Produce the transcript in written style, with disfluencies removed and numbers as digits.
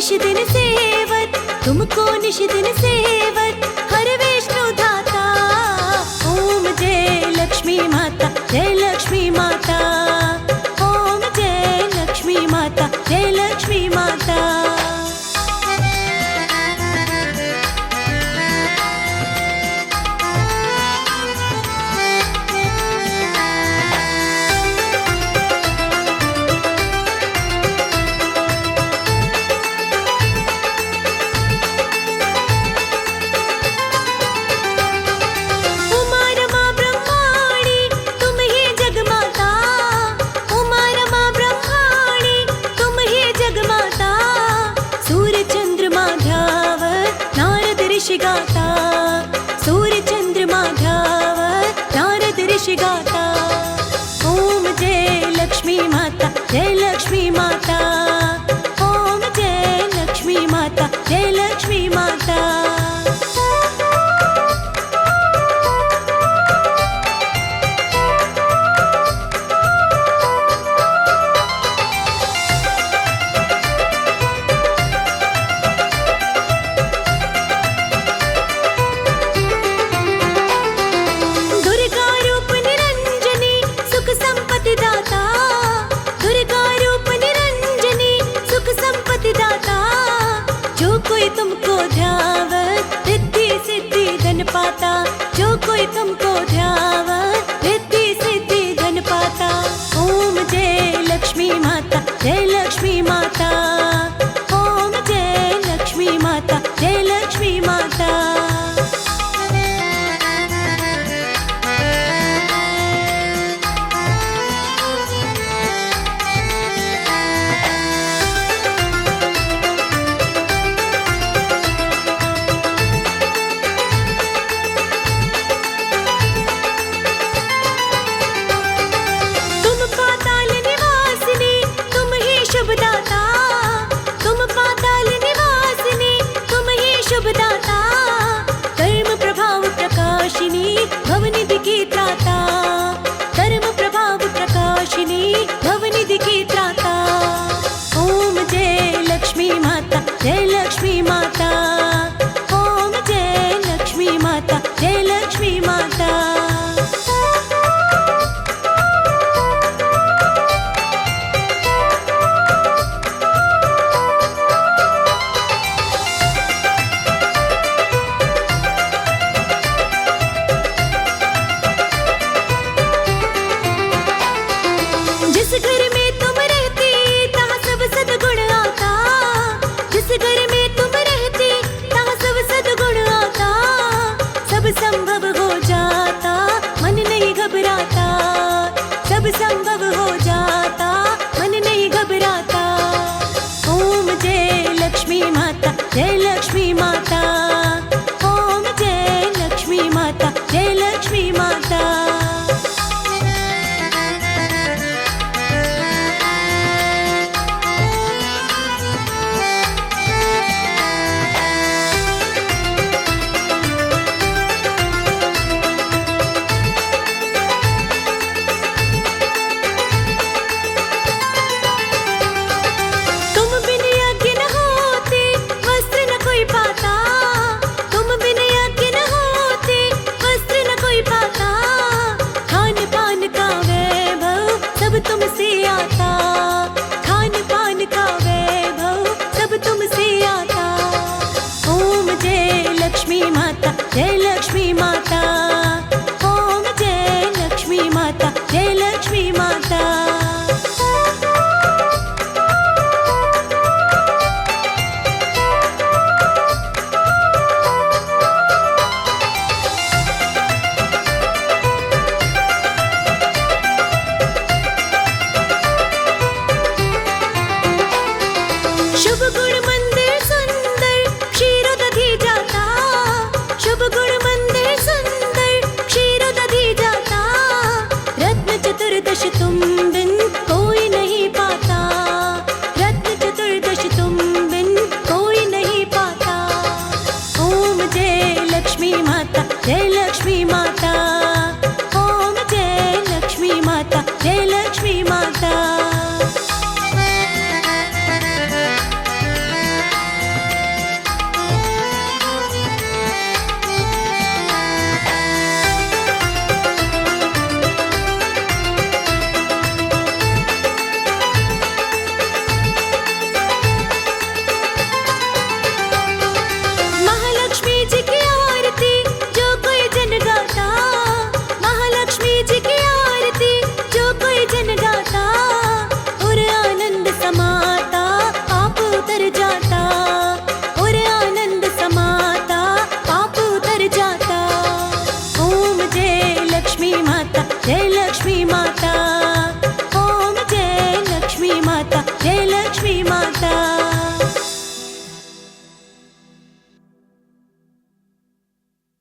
निश दिन सेवत, तुमको निश दिन सेवत, हर विष्णु धाता। ओम जय लक्ष्मी माता, जय लक्ष्मी माता। ओम जय लक्ष्मी माता, जय लक्ष्मी माता। गाता सूर्य चंद्रमा ध्यावत, नारद ऋषि गाता। ओम जय लक्ष्मी माता, जय लक्ष्मी माता। ओम जय लक्ष्मी माता, जय लक्ष्मी माता। कोई तुमको ध्यावत रिद्धि सिद्धि धन पाता, जो कोई तुमको ध्यावत रिद्धि सिद्धि धन पाता। ओम जय लक्ष्मी माता, जय लक्ष्मी माता। ओम जय लक्ष्मी माता, जय लक्ष्मी माता। भवनिधि की त्राता, धर्म प्रभाव प्रकाशिनी, भवनिधि की त्राता। ओम जय लक्ष्मी माता, जय लक्ष्मी माता। ओम जय लक्ष्मी माता, जय लक्ष्मी माता। जिस घर में तुम रहती तहाँ सब सद्गुण आता, जिस घर में तुम रहती तहाँ सब सद्गुण आता। सब संभव हो जाता, मन नहीं घबराता, सब संभव हो जाता, मन नहीं घबराता। ओम जय लक्ष्मी माता, जय लक्ष्मी माता। ओम जय लक्ष्मी माता, जय लक्ष्मी माता। तुमसे आता, खान पान का वैभव सब तुमसे आता। ओम जय लक्ष्मी माता, जय लक्ष्मी माता। ओम जय लक्ष्मी माता, जय लक्ष्मी माता। शुभ गुण